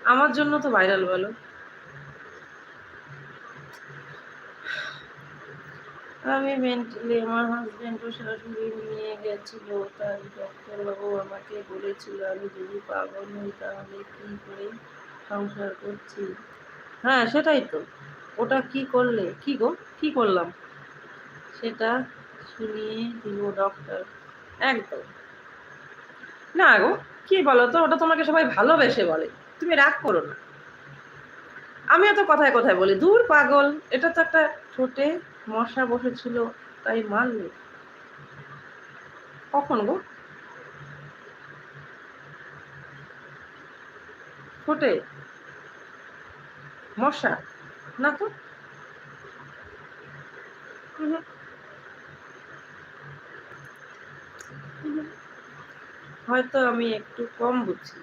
আমার জন্য তো ভাইরাল বলো। আমি মেন্টালি, আমার হাজব্যান্ডও শাশুড়ি নিয়ে গেছিল, তাই ডাক্তারবাবু আমাকে বলেছিল আমি যদি পাগল হই তাহলে কি করে সংসার করছি। হ্যাঁ সেটাই তো, ওটা কি করলে, কি গো, কি করলাম সেটা শুনিয়ে দিল ডক্টর। একদম না গো, কি বলো তো, ওটা তোমাকে সবাই ভালোবেসে বলে, তুমি রাগ করো না। আমিও তো কথায় কথায় বলি দূর পাগল, এটা তো একটা ঠোঁটে মশা বসেছিল তাই মারলো। কখন গো? ঠোঁটে মশা? না তো। উহু, উহু। হয়তো আমি একটু কম বুঝি।